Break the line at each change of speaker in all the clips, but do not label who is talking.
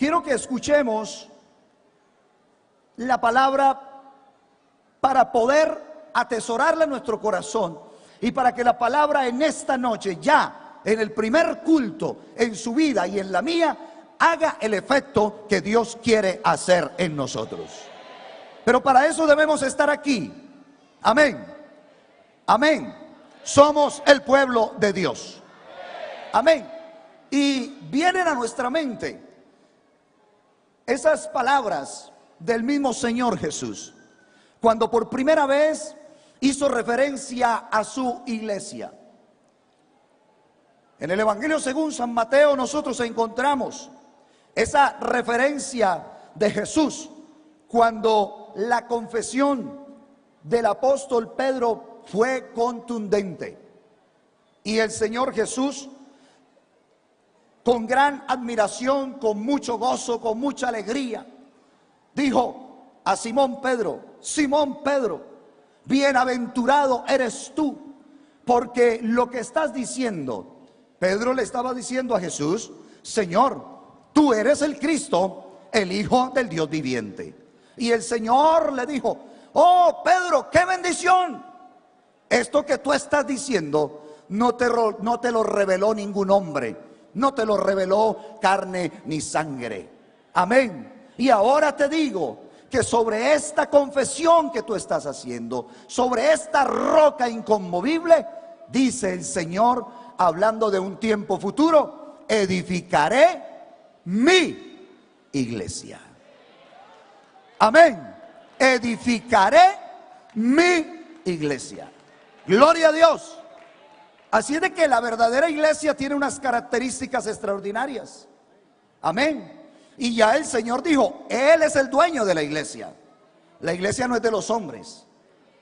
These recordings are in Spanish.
quiero que escuchemos la palabra para poder atesorarla en nuestro corazón y para que la palabra en esta noche, ya en el primer culto, en su vida y en la mía, haga el efecto que Dios quiere hacer en nosotros. Pero para eso debemos estar aquí. Amén. Amén. Somos el pueblo de Dios. Amén. Y vienen a nuestra mente esas palabras del mismo Señor Jesús, cuando por primera vez hizo referencia a su iglesia. En el Evangelio según San Mateo nosotros encontramos esa referencia de Jesús cuando la confesión del apóstol Pedro fue contundente. Y el Señor Jesús, con gran admiración, con mucho gozo, con mucha alegría, dijo a Simón Pedro: Simón Pedro, bienaventurado eres tú, porque lo que estás diciendo. Pedro le estaba diciendo a Jesús: Señor, tú eres el Cristo, el Hijo del Dios viviente. Y el Señor le dijo: oh Pedro, qué bendición. Esto que tú estás diciendo no te lo reveló ningún hombre, no te lo reveló carne ni sangre. Amén. Y ahora te digo que sobre esta confesión que tú estás haciendo, sobre esta roca inconmovible, dice el Señor, hablando de un tiempo futuro, edificaré mi iglesia. Amén. Edificaré mi iglesia. Gloria a Dios. Así es de que la verdadera iglesia tiene unas características extraordinarias. Amén. Y ya el Señor dijo: Él es el dueño de la iglesia. La iglesia no es de los hombres,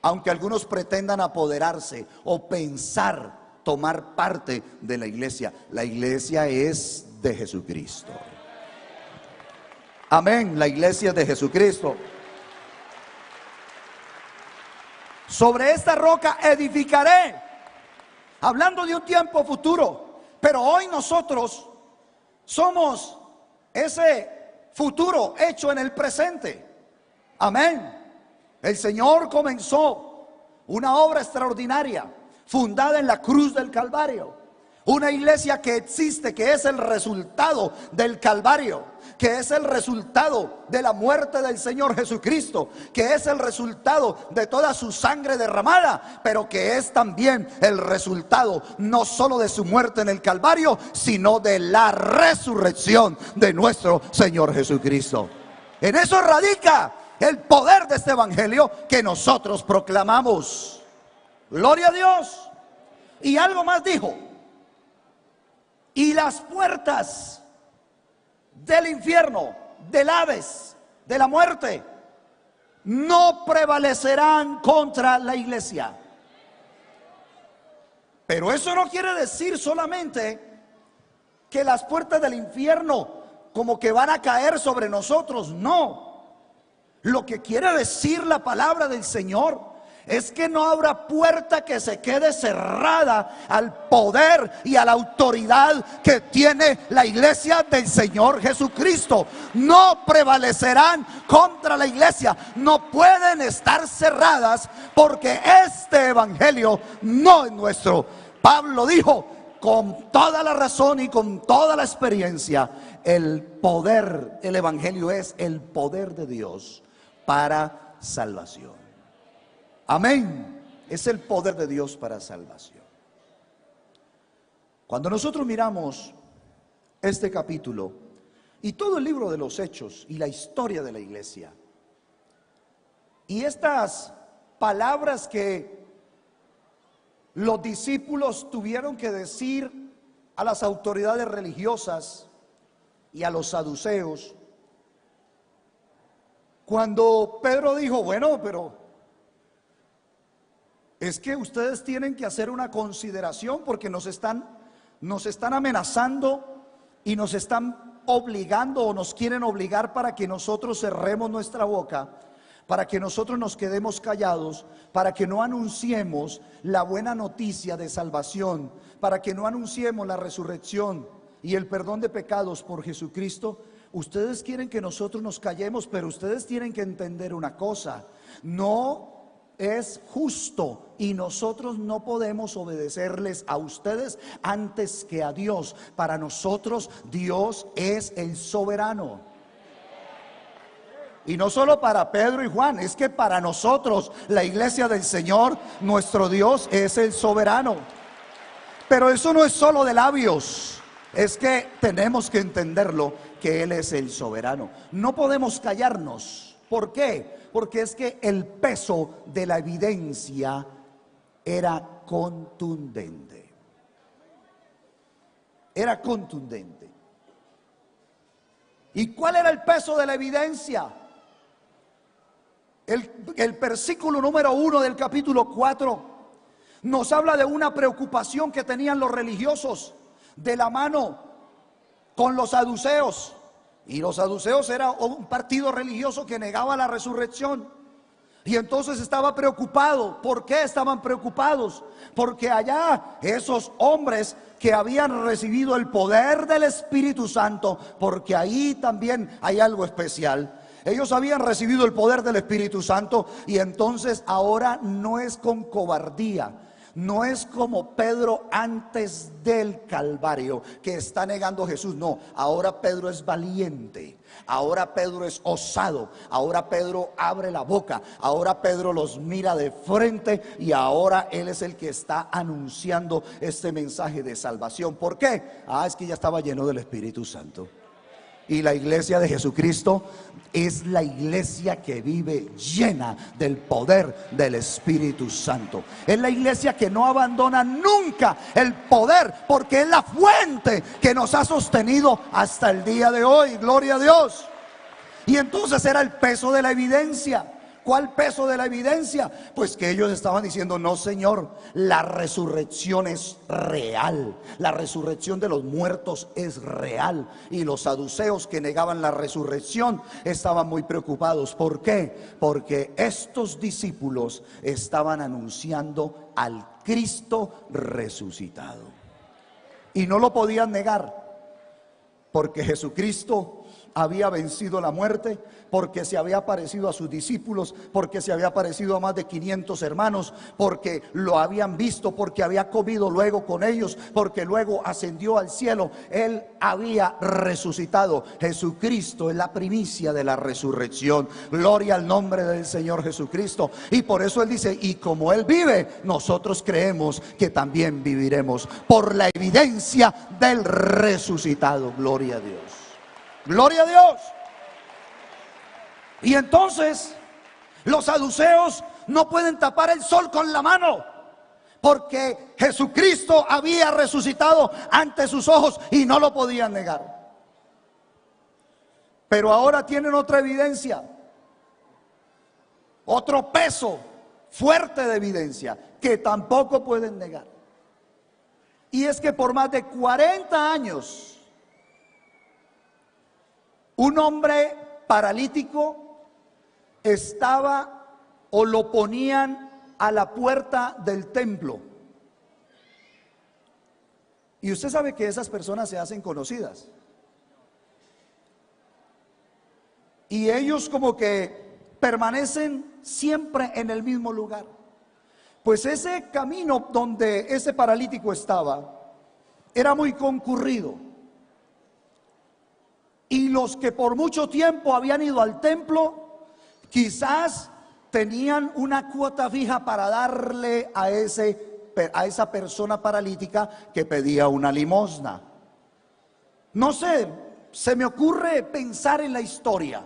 aunque algunos pretendan apoderarse o pensar tomar parte de la iglesia. La iglesia es de Jesucristo. Amén. La iglesia es de Jesucristo. Sobre esta roca edificaré, hablando de un tiempo futuro. Pero hoy nosotros somos ese futuro hecho en el presente. Amén. El Señor comenzó una obra extraordinaria, fundada en la cruz del Calvario. Una iglesia que existe, que es el resultado del Calvario, que es el resultado de la muerte del Señor Jesucristo, que es el resultado de toda su sangre derramada, pero que es también el resultado no solo de su muerte en el Calvario, sino de la resurrección de nuestro Señor Jesucristo. En eso radica el poder de este evangelio que nosotros proclamamos. Gloria a Dios. Y algo más dijo: y las puertas del infierno, del Hades, de la muerte, no prevalecerán contra la iglesia. Pero eso no quiere decir solamente que las puertas del infierno como que van a caer sobre nosotros. No. Lo que quiere decir la palabra del Señor es que no habrá puerta que se quede cerrada al poder y a la autoridad que tiene la iglesia del Señor Jesucristo. No prevalecerán contra la iglesia, no pueden estar cerradas, porque este evangelio no es nuestro. Pablo dijo con toda la razón y con toda la experiencia: el poder, el evangelio es el poder de Dios para salvación. Amén. Es el poder de Dios para salvación. Cuando nosotros miramos este capítulo y todo el libro de los Hechos y la historia de la iglesia, y estas palabras que los discípulos tuvieron que decir a las autoridades religiosas y a los saduceos, cuando Pedro dijo: bueno, pero es que ustedes tienen que hacer una consideración, porque nos están amenazando y nos están obligando, o nos quieren obligar para que nosotros cerremos nuestra boca, para que nosotros nos quedemos callados, para que no anunciemos la buena noticia de salvación, para que no anunciemos la resurrección y el perdón de pecados por Jesucristo. Ustedes quieren que nosotros nos callemos, pero ustedes tienen que entender una cosa: no es justo y nosotros no podemos obedecerles a ustedes antes que a Dios. Para nosotros Dios es el soberano. Y no solo para Pedro y Juan, es que para nosotros, la iglesia del Señor, nuestro Dios es el soberano. Pero eso no es solo de labios, es que tenemos que entenderlo, que Él es el soberano. No podemos callarnos. ¿Por qué? Porque es que el peso de la evidencia era contundente. Era contundente. ¿Y cuál era el peso de la evidencia? El versículo número 1 del capítulo 4 nos habla de una preocupación que tenían los religiosos de la mano con los saduceos. Y los saduceos era un partido religioso que negaba la resurrección. Y entonces estaba preocupado. ¿Por qué estaban preocupados? Porque allá esos hombres que habían recibido el poder del Espíritu Santo, porque ahí también hay algo especial. Ellos habían recibido el poder del Espíritu Santo y entonces ahora no es con cobardía. No es como Pedro antes del Calvario, que está negando a Jesús. No, ahora Pedro es valiente. Ahora Pedro es osado. Ahora Pedro abre la boca. Ahora Pedro los mira de frente. Y ahora él es el que está anunciando este mensaje de salvación. ¿Por qué? Es que ya estaba lleno del Espíritu Santo. Y la iglesia de Jesucristo es la iglesia que vive llena del poder del Espíritu Santo. Es la iglesia que no abandona nunca el poder, porque es la fuente que nos ha sostenido hasta el día de hoy. Gloria a Dios. Y entonces era el peso de la evidencia. ¿Cuál peso de la evidencia? Pues que ellos estaban diciendo: no, Señor, la resurrección es real. La resurrección de los muertos es real. Y los saduceos, que negaban la resurrección, estaban muy preocupados. ¿Por qué? Porque estos discípulos estaban anunciando al Cristo resucitado. Y no lo podían negar, porque Jesucristo había vencido la muerte, porque se había aparecido a sus discípulos, porque se había aparecido a más de 500 hermanos, porque lo habían visto, porque había comido luego con ellos, porque luego ascendió al cielo. Él había resucitado. Jesucristo es la primicia de la resurrección. Gloria al nombre del Señor Jesucristo. Y por eso Él dice: y como Él vive, nosotros creemos que también viviremos, por la evidencia del resucitado. Gloria a Dios. Gloria a Dios. Y entonces los saduceos no pueden tapar el sol con la mano, porque Jesucristo había resucitado ante sus ojos y no lo podían negar. Pero ahora tienen otra evidencia, otro peso fuerte de evidencia que tampoco pueden negar. Y es que por más de 40 años un hombre paralítico estaba, o lo ponían a la puerta del templo. Y usted sabe que esas personas se hacen conocidas. Y ellos como que permanecen siempre en el mismo lugar. Pues ese camino donde ese paralítico estaba era muy concurrido. Y los que por mucho tiempo habían ido al templo, quizás tenían una cuota fija para darle a esa persona paralítica que pedía una limosna. No sé, se me ocurre pensar en la historia.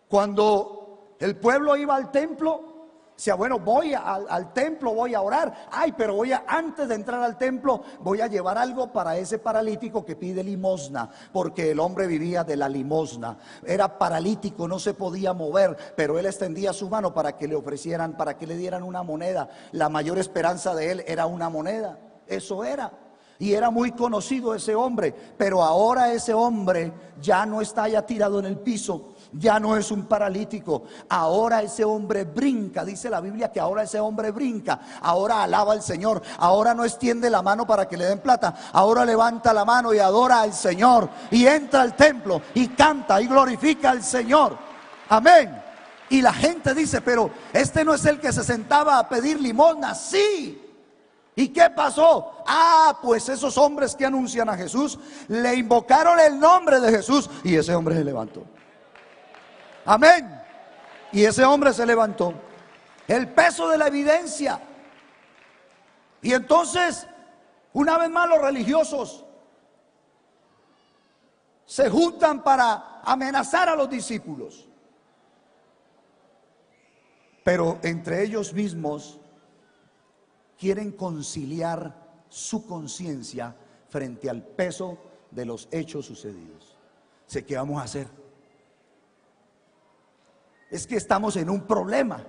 Cuando el pueblo iba al templo, decía: bueno, voy al templo, voy a orar. Pero antes de entrar al templo, voy a llevar algo para ese paralítico que pide limosna, porque el hombre vivía de la limosna. Era paralítico, no se podía mover, pero él extendía su mano para que le ofrecieran, para que le dieran una moneda. La mayor esperanza de él era una moneda. Eso era. Y era muy conocido ese hombre, pero ahora ese hombre ya no está ya tirado en el piso, ya no es un paralítico. Ahora ese hombre brinca, dice la Biblia que ahora ese hombre brinca, ahora alaba al Señor, ahora no extiende la mano para que le den plata, ahora levanta la mano y adora al Señor, y entra al templo y canta y glorifica al Señor. Amén. Y la gente dice, pero este no es el que se sentaba a pedir limosna. Sí. ¿Y qué pasó? Pues esos hombres que anuncian a Jesús le invocaron el nombre de Jesús y ese hombre se levantó. Amén. Y ese hombre se levantó. El peso de la evidencia. Y entonces, una vez más, los religiosos se juntan para amenazar a los discípulos. Pero entre ellos mismos quieren conciliar su conciencia frente al peso de los hechos sucedidos. Sé qué vamos a hacer. Es que estamos en un problema,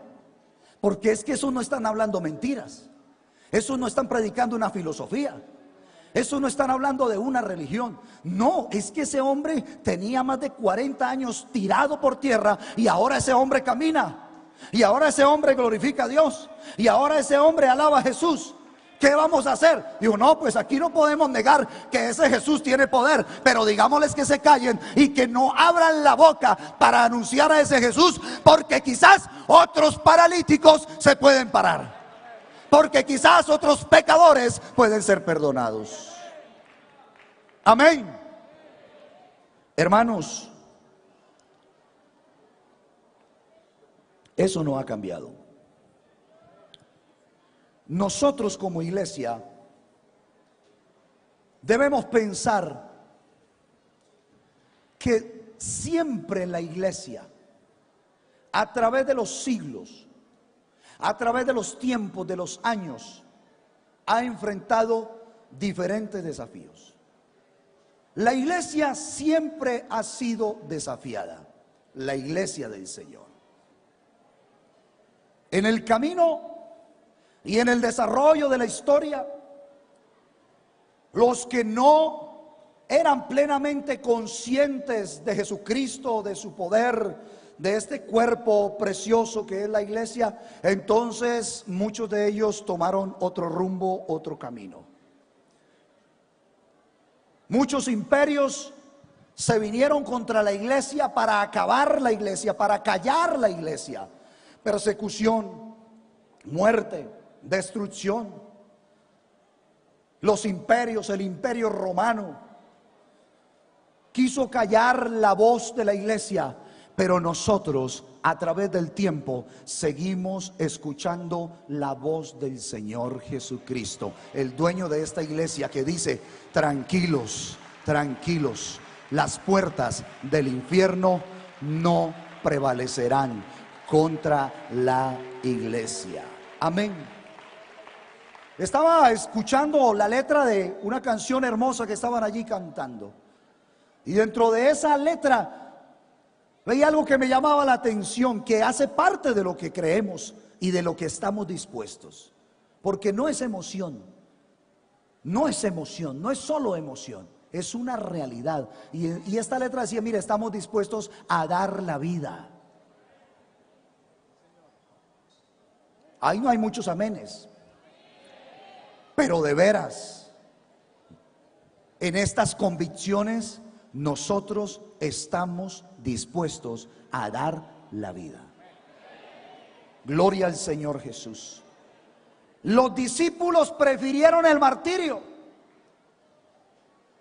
porque es que esos no están hablando mentiras, esos no están predicando una filosofía, esos no están hablando de una religión. No, es que ese hombre tenía más de 40 años tirado por tierra y ahora ese hombre camina. Y ahora ese hombre glorifica a Dios. Y ahora ese hombre alaba a Jesús. ¿Qué vamos a hacer? Digo, no, pues aquí no podemos negar que ese Jesús tiene poder, pero digámosles que se callen y que no abran la boca para anunciar a ese Jesús, porque quizás otros paralíticos se pueden parar, porque quizás otros pecadores pueden ser perdonados. Amén. Hermanos, eso no ha cambiado. Nosotros como iglesia debemos pensar que siempre la iglesia, a través de los siglos, a través de los tiempos, de los años, ha enfrentado diferentes desafíos. La iglesia siempre ha sido desafiada, la iglesia del Señor. En el camino y en el desarrollo de la historia, los que no eran plenamente conscientes de Jesucristo, de su poder, de este cuerpo precioso que es la iglesia, entonces muchos de ellos tomaron otro rumbo, otro camino. Muchos imperios se vinieron contra la iglesia para acabar la iglesia, para callar la iglesia. Persecución, muerte, destrucción. Los imperios, el imperio romano quiso callar la voz de la iglesia, pero nosotros a través del tiempo seguimos escuchando la voz del Señor Jesucristo, el dueño de esta iglesia, que dice: tranquilos, tranquilos, las puertas del infierno no prevalecerán contra la iglesia. Amén. Estaba escuchando la letra de una canción hermosa que estaban allí cantando, y dentro de esa letra veía algo que me llamaba la atención, que hace parte de lo que creemos y de lo que estamos dispuestos, porque no es emoción, no es emoción, no es solo emoción, es una realidad. Y esta letra decía: mire, estamos dispuestos a dar la vida. Ahí no hay muchos amenes, pero de veras, en estas convicciones nosotros estamos dispuestos a dar la vida. Gloria al Señor Jesús. Los discípulos prefirieron el martirio,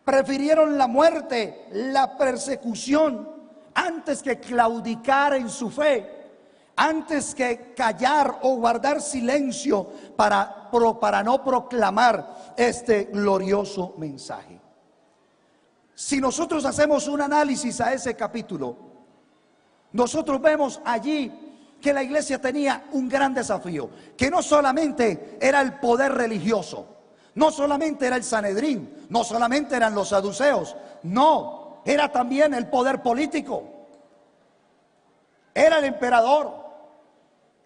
prefirieron la muerte, la persecución, antes que claudicar en su fe, antes que callar o guardar silencio para no proclamar este glorioso mensaje. Si nosotros hacemos un análisis a ese capítulo, nosotros vemos allí que la iglesia tenía un gran desafío, que no solamente era el poder religioso, no solamente era el Sanedrín, no solamente eran los saduceos, no, era también el poder político, era el emperador,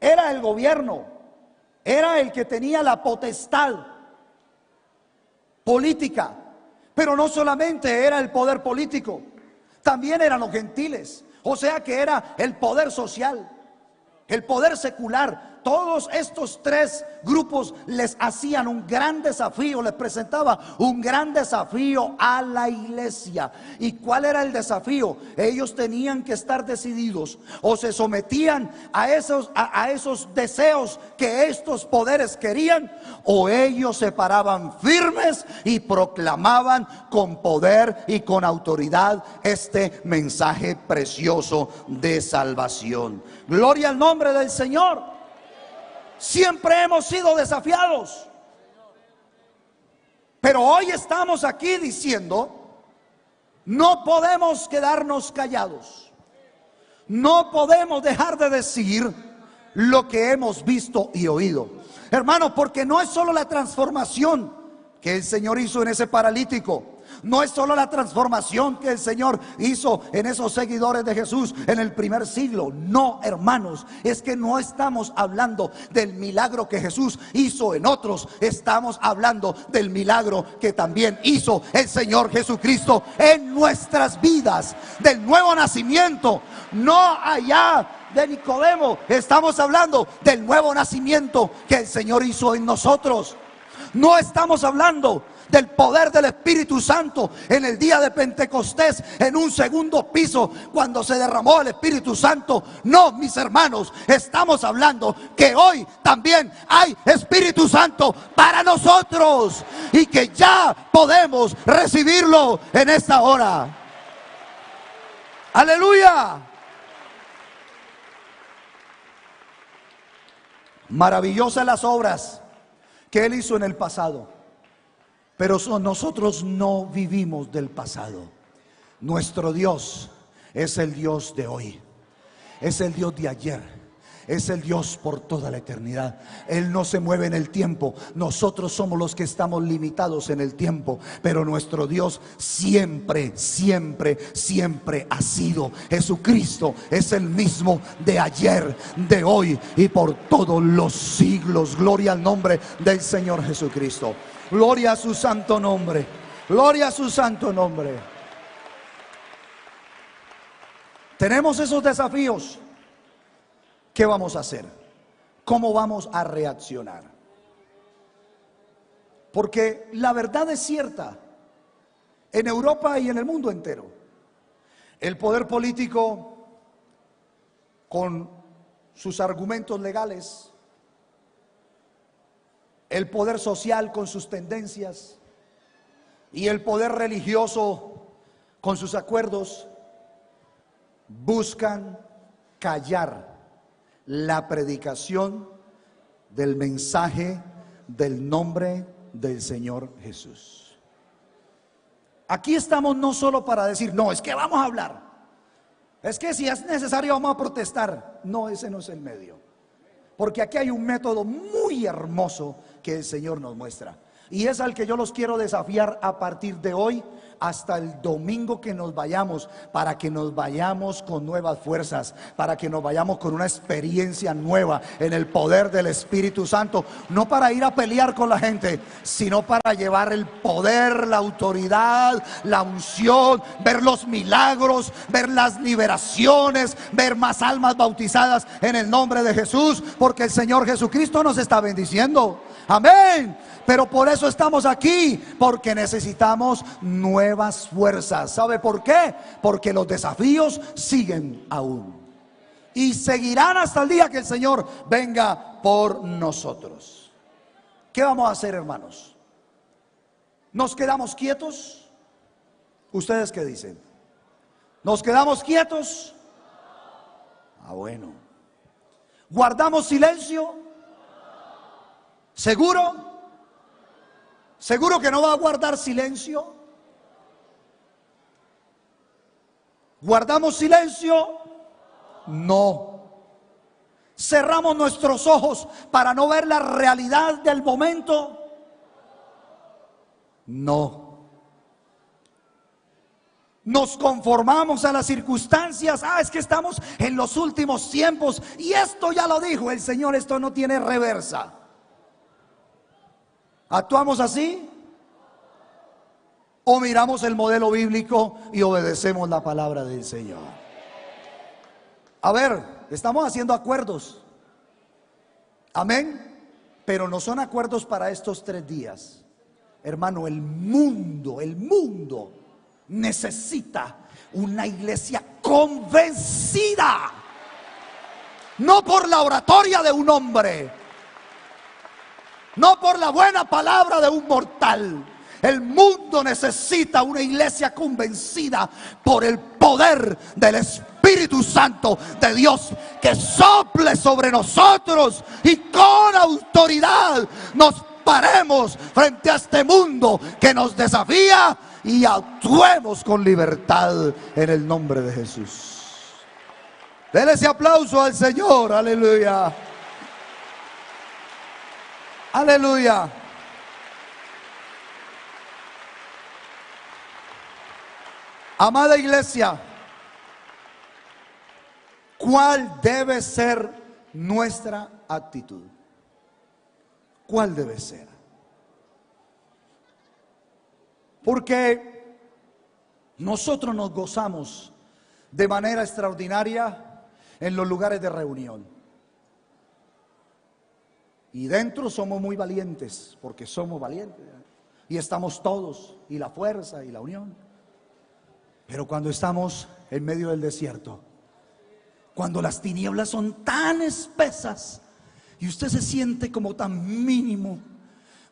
era el gobierno, era el que tenía la potestad. política. Pero no solamente era el poder político, también eran los gentiles. O sea que era el poder social, el poder secular. Todos estos tres grupos les hacían un gran desafío, les presentaba un gran desafío a la iglesia. ¿Y cuál era el desafío? Ellos tenían que estar decididos: o se sometían a esos deseos que estos poderes querían, o ellos se paraban firmes y proclamaban con poder y con autoridad este mensaje precioso de salvación. Gloria al nombre del Señor. Siempre hemos sido desafiados, pero hoy estamos aquí diciendo: no podemos quedarnos callados, no podemos dejar de decir lo que hemos visto y oído, hermanos, porque no es solo la transformación que el Señor hizo en ese paralítico, no es solo la transformación que el Señor hizo en esos seguidores de Jesús en el primer siglo. No, hermanos, es que no estamos hablando del milagro que Jesús hizo en otros. Estamos hablando del milagro que también hizo el Señor Jesucristo en nuestras vidas, del nuevo nacimiento. No allá de Nicodemo, estamos hablando del nuevo nacimiento que el Señor hizo en nosotros. No estamos hablando del poder del Espíritu Santo en el día de Pentecostés, en un segundo piso, cuando se derramó el Espíritu Santo. No, mis hermanos, estamos hablando que hoy también hay Espíritu Santo para nosotros y que ya podemos recibirlo en esta hora. Aleluya. Maravillosas las obras que Él hizo en el pasado, pero nosotros no vivimos del pasado. Nuestro Dios es el Dios de hoy, es el Dios de ayer, es el Dios por toda la eternidad. Él no se mueve en el tiempo. Nosotros somos los que estamos limitados en el tiempo, pero nuestro Dios siempre, siempre, siempre ha sido. Jesucristo es el mismo de ayer, de hoy y por todos los siglos. Gloria al nombre del Señor Jesucristo. Gloria a su santo nombre. Gloria a su santo nombre. Tenemos esos desafíos. ¿Qué vamos a hacer? ¿Cómo vamos a reaccionar? Porque la verdad es cierta. En Europa y en el mundo entero, el poder político, con sus argumentos legales, el poder social con sus tendencias y el poder religioso con sus acuerdos, buscan callar la predicación del mensaje del nombre del Señor Jesús. Aquí estamos no solo para decir: no, es que vamos a hablar, es que si es necesario vamos a protestar. No, ese no es el medio, porque aquí hay un método muy hermoso que el Señor nos muestra, y es al que yo los quiero desafiar a partir de hoy hasta el domingo que nos vayamos, para que nos vayamos con nuevas fuerzas, para que nos vayamos con una experiencia nueva en el poder del Espíritu Santo, no para ir a pelear con la gente, sino para llevar el poder, la autoridad, la unción, ver los milagros, ver las liberaciones, ver más almas bautizadas en el nombre de Jesús, porque el Señor Jesucristo nos está bendiciendo. Amén. Pero por eso estamos aquí, porque necesitamos nuevas fuerzas. ¿Sabe por qué? Porque los desafíos siguen aún y seguirán hasta el día que el Señor venga por nosotros. ¿Qué vamos a hacer, hermanos? ¿Nos quedamos quietos? ¿Ustedes qué dicen? ¿Nos quedamos quietos? Ah, bueno. ¿Guardamos silencio? ¿Seguro? ¿Seguro que no va a guardar silencio? ¿Guardamos silencio? No. ¿Cerramos nuestros ojos para no ver la realidad del momento? No. ¿Nos conformamos a las circunstancias? Es que estamos en los últimos tiempos y esto ya lo dijo el Señor, esto no tiene reversa. ¿Actuamos así? o miramos el modelo bíblico y obedecemos la palabra del Señor. A ver, estamos haciendo acuerdos, amén, pero no son acuerdos para estos 3 días. Hermano, el mundo necesita una iglesia convencida, no por la oratoria de un hombre, no por la buena palabra de un mortal. El mundo necesita una iglesia convencida por el poder del Espíritu Santo de Dios, que sople sobre nosotros y con autoridad nos paremos frente a este mundo que nos desafía y actuemos con libertad en el nombre de Jesús. Denle ese aplauso al Señor. Aleluya. Aleluya. Amada iglesia, ¿cuál debe ser nuestra actitud? ¿Cuál debe ser? Porque nosotros nos gozamos de manera extraordinaria en los lugares de reunión. Y dentro somos muy valientes, porque somos valientes. Y estamos todos, y la fuerza y la unión. Pero cuando estamos en medio del desierto, cuando las tinieblas son tan espesas y usted se siente como tan mínimo,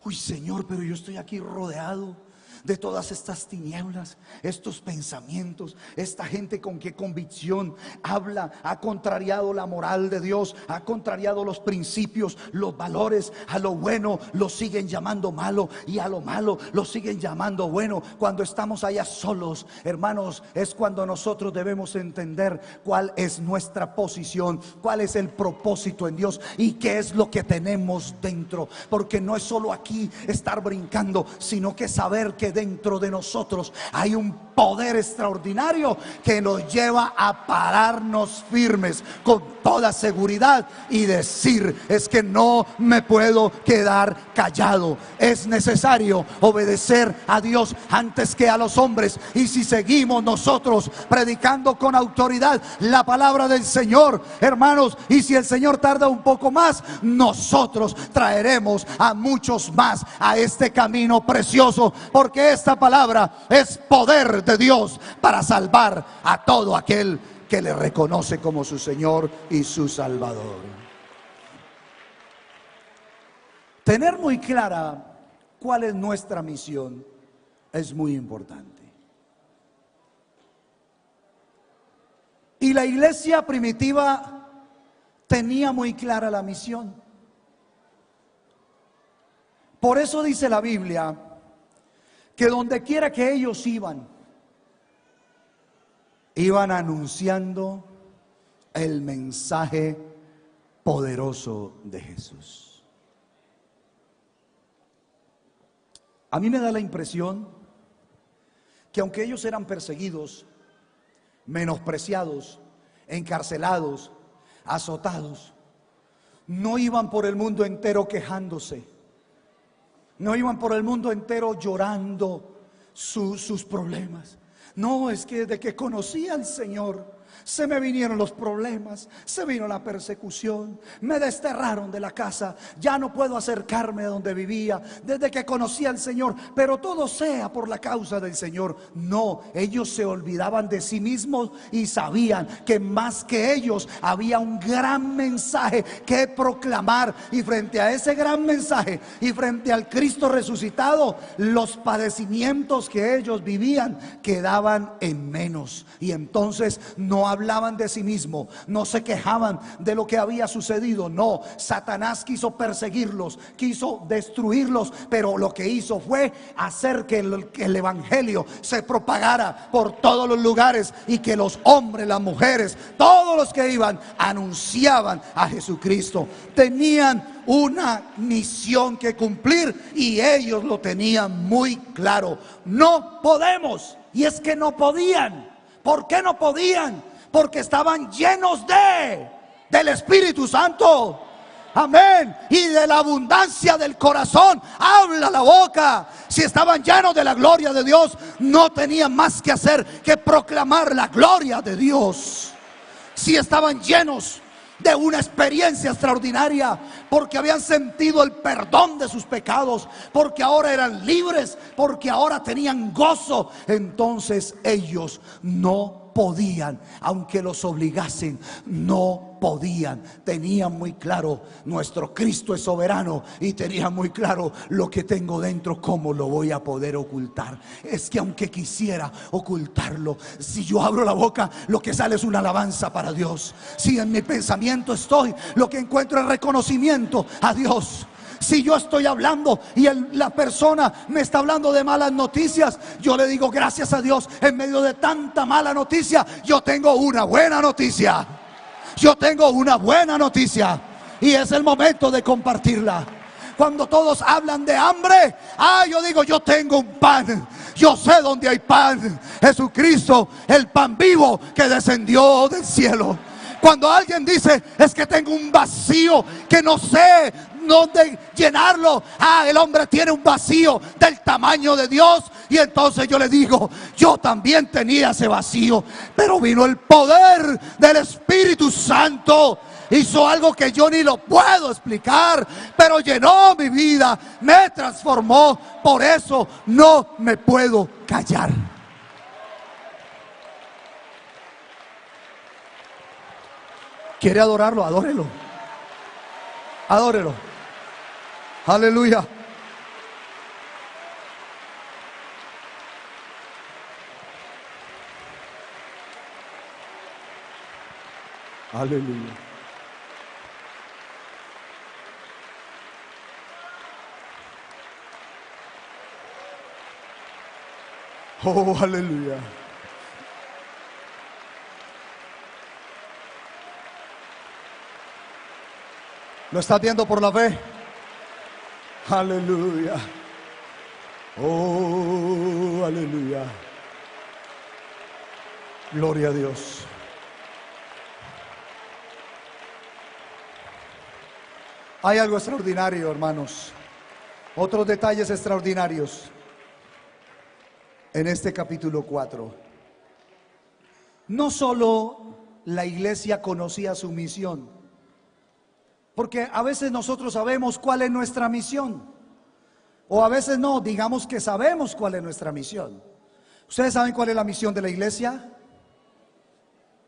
uy Señor, pero yo estoy aquí rodeado de todas estas tinieblas, estos pensamientos, esta gente con qué convicción habla, ha contrariado la moral de Dios, ha contrariado los principios, los valores. A lo bueno lo siguen llamando malo y a lo malo lo siguen llamando bueno. Cuando estamos allá solos, hermanos, es cuando nosotros debemos entender cuál es nuestra posición, cuál es el propósito en Dios y qué es lo que tenemos dentro. Porque no es solo aquí estar brincando, sino que saber que dentro de nosotros hay un poder extraordinario que nos lleva a pararnos firmes con toda seguridad y decir: es que no me puedo quedar callado. Es necesario obedecer a Dios antes que a los hombres. Y si seguimos nosotros predicando con autoridad la palabra del Señor, hermanos, y si el Señor tarda un poco más, nosotros traeremos a muchos más a este camino precioso, porque esta palabra es poder de Dios para salvar a todo aquel que le reconoce como su Señor y su Salvador. Tener muy clara cuál es nuestra misión es muy importante. Y la iglesia primitiva tenía muy clara la misión. Por eso dice la Biblia que donde quiera que ellos iban anunciando el mensaje poderoso de Jesús. A mí me da la impresión que aunque ellos eran perseguidos, menospreciados, encarcelados, azotados, no iban por el mundo entero quejándose. No iban por el mundo entero llorando sus problemas. No, es que desde que conocí al Señor se me vinieron los problemas, se vino la persecución, me desterraron de la casa, ya no puedo acercarme a donde vivía desde que conocí al Señor, pero todo sea por la causa del Señor. No, ellos se olvidaban de sí mismos y sabían que más que ellos había un gran mensaje que proclamar, y frente a ese gran mensaje y frente al Cristo resucitado, los padecimientos que ellos vivían quedaban en menos. Y entonces no hablaban de sí mismo, no se quejaban de lo que había sucedido. No, Satanás quiso perseguirlos, quiso destruirlos, pero lo que hizo fue hacer que el evangelio se propagara por todos los lugares y que los hombres, las mujeres, todos los que iban anunciaban a Jesucristo. Tenían una misión que cumplir y ellos lo tenían muy claro. No podemos, y es que no podían. ¿Por qué no podían? Porque estaban llenos del Espíritu Santo. amén, y de la abundancia del corazón habla la boca. Si estaban llenos de la gloria de Dios, no tenían más que hacer que proclamar la gloria de Dios. Si estaban llenos de una experiencia extraordinaria, porque habían sentido el perdón de sus pecados, porque ahora eran libres, porque ahora tenían gozo, entonces ellos no podían, aunque los obligasen, no podían. Tenían muy claro: nuestro Cristo es soberano, y tenían muy claro: lo que tengo dentro, ¿cómo lo voy a poder ocultar? Es que aunque quisiera ocultarlo, si yo abro la boca, lo que sale es una alabanza para Dios. Si en mi pensamiento estoy, lo que encuentro es reconocimiento a Dios. Si yo estoy hablando y la persona me está hablando de malas noticias, yo le digo: gracias a Dios, en medio de tanta mala noticia, yo tengo una buena noticia. Yo tengo una buena noticia, y es el momento de compartirla. Cuando todos hablan de hambre, yo digo: yo tengo un pan. Yo sé dónde hay pan. Jesucristo, el pan vivo que descendió del cielo. Cuando alguien dice: es que tengo un vacío que no sé dónde llenarlo, el hombre tiene un vacío del tamaño de Dios. Y entonces yo le digo: yo también tenía ese vacío, pero vino el poder del Espíritu Santo, hizo algo que yo ni lo puedo explicar, pero llenó mi vida, me transformó. Por eso no me puedo callar. ¿Quiere adorarlo? Adórelo. Adórelo. Aleluya. Aleluya. Oh, aleluya. ¿Lo estás viendo por la fe? Aleluya. Oh, aleluya. Gloria a Dios. Hay algo extraordinario, hermanos. Otros detalles extraordinarios en este capítulo 4. No solo la iglesia conocía su misión, porque a veces nosotros sabemos cuál es nuestra misión, o a veces no, digamos que sabemos cuál es nuestra misión. ¿Ustedes saben cuál es la misión de la iglesia?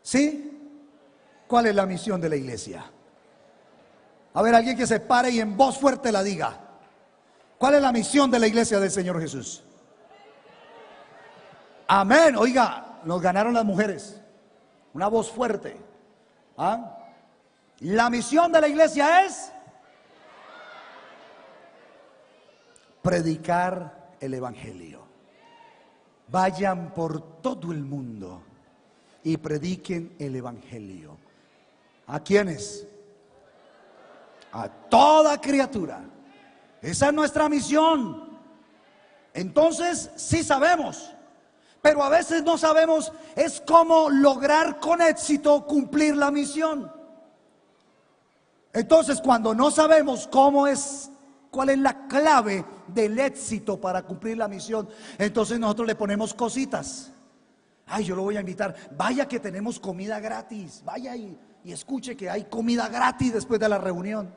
¿Sí? ¿Cuál es la misión de la iglesia? A ver, alguien que se pare y en voz fuerte la diga. ¿Cuál es la misión de la iglesia del Señor Jesús? Amén. Oiga, nos ganaron las mujeres. Una voz fuerte. La misión de la iglesia es predicar el evangelio. Vayan por todo el mundo y prediquen el evangelio. ¿A quiénes? A toda criatura. Esa es nuestra misión. Entonces sí sabemos, pero a veces no sabemos es cómo lograr con éxito cumplir la misión. Entonces, cuando no sabemos cuál es la clave del éxito para cumplir la misión, entonces nosotros le ponemos cositas. Yo lo voy a invitar. Vaya que tenemos comida gratis. Vaya y escuche que hay comida gratis después de la reunión,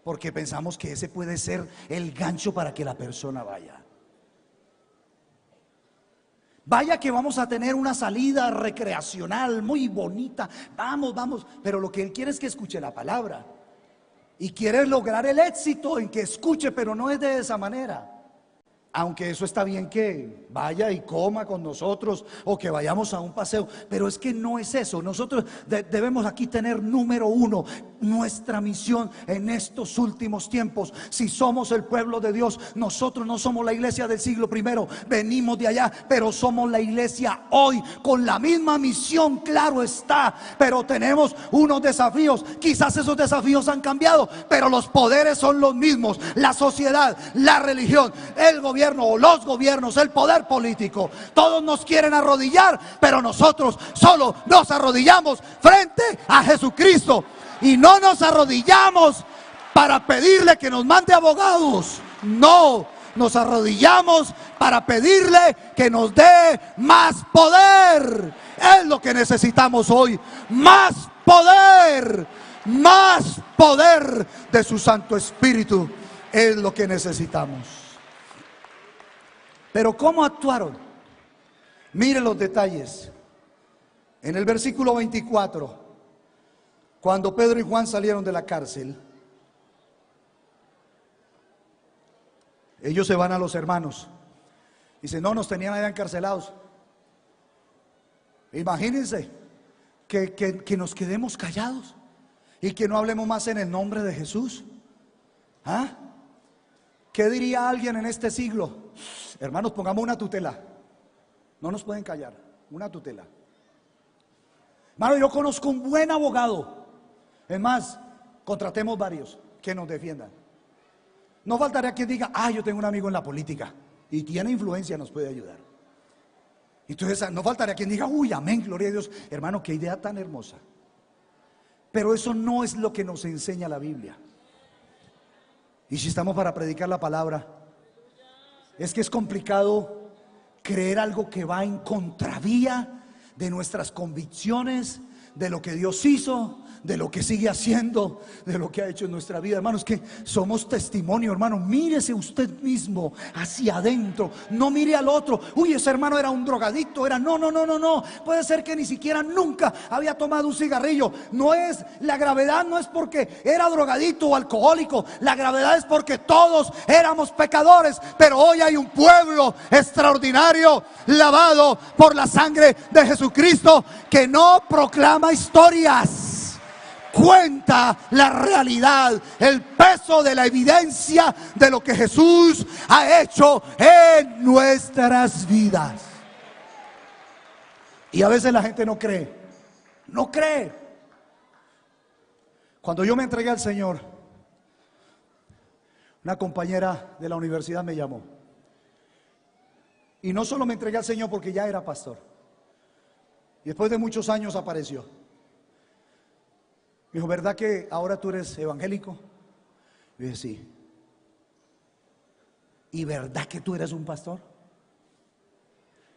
porque pensamos que ese puede ser el gancho para que la persona vaya. Vaya que vamos a tener una salida recreacional muy bonita. Vamos. Pero lo que él quiere es que escuche la palabra. Y quiere lograr el éxito en que escuche, pero no es de esa manera. Aunque eso está bien, que vaya y coma con nosotros o que vayamos a un paseo, pero es que no es eso. Nosotros debemos aquí tener número uno nuestra misión en estos últimos tiempos. Si somos el pueblo de Dios, nosotros no somos la iglesia del siglo primero, venimos de allá, pero somos la iglesia hoy con la misma misión, claro está, pero tenemos unos desafíos. Quizás esos desafíos han cambiado, pero los poderes son los mismos. La sociedad, la religión, el gobierno o los gobiernos, el poder político, todos nos quieren arrodillar, pero nosotros solo nos arrodillamos frente a Jesucristo. Y no nos arrodillamos para pedirle que nos mande abogados. No, nos arrodillamos para pedirle que nos dé más poder. Es lo que necesitamos hoy. Más poder. Más poder de su Santo Espíritu. Es lo que necesitamos. Pero ¿cómo actuaron? Miren los detalles. En el versículo 24, cuando Pedro y Juan salieron de la cárcel, ellos se van a los hermanos. Dicen, no, nos tenían allá encarcelados. Imagínense que nos quedemos callados y que no hablemos más en el nombre de Jesús. ¿Ah? ¿Qué diría alguien en este siglo? Hermanos, pongamos una tutela. No nos pueden callar, una tutela. Hermano, yo conozco un buen abogado. Es más, contratemos varios que nos defiendan. No faltaría quien diga, yo tengo un amigo en la política y tiene influencia, nos puede ayudar. Entonces no faltaría quien diga, uy, amén, gloria a Dios. Hermano, qué idea tan hermosa. Pero eso no es lo que nos enseña la Biblia. Y si estamos para predicar la palabra, es que es complicado creer algo que va en contravía de nuestras convicciones, de lo que Dios hizo, de lo que sigue haciendo, de lo que ha hecho en nuestra vida. Hermanos, que somos testimonio, hermano. Mírese usted mismo hacia adentro, no mire al otro. Uy, ese hermano era un drogadicto, no. Puede ser que ni siquiera nunca había tomado un cigarrillo. La gravedad no es porque era drogadicto o alcohólico. La gravedad es porque todos éramos pecadores, pero hoy hay un pueblo extraordinario, lavado por la sangre de Jesucristo, que no proclama historias. Cuenta la realidad, el peso de la evidencia de lo que Jesús ha hecho en nuestras vidas. Y a veces la gente no cree. Cuando yo me entregué al Señor, una compañera de la universidad me llamó. Y no solo me entregué al Señor porque ya era pastor. Y después de muchos años apareció. Me dijo, ¿verdad que ahora tú eres evangélico? Yo dije, sí. ¿Y verdad que tú eres un pastor?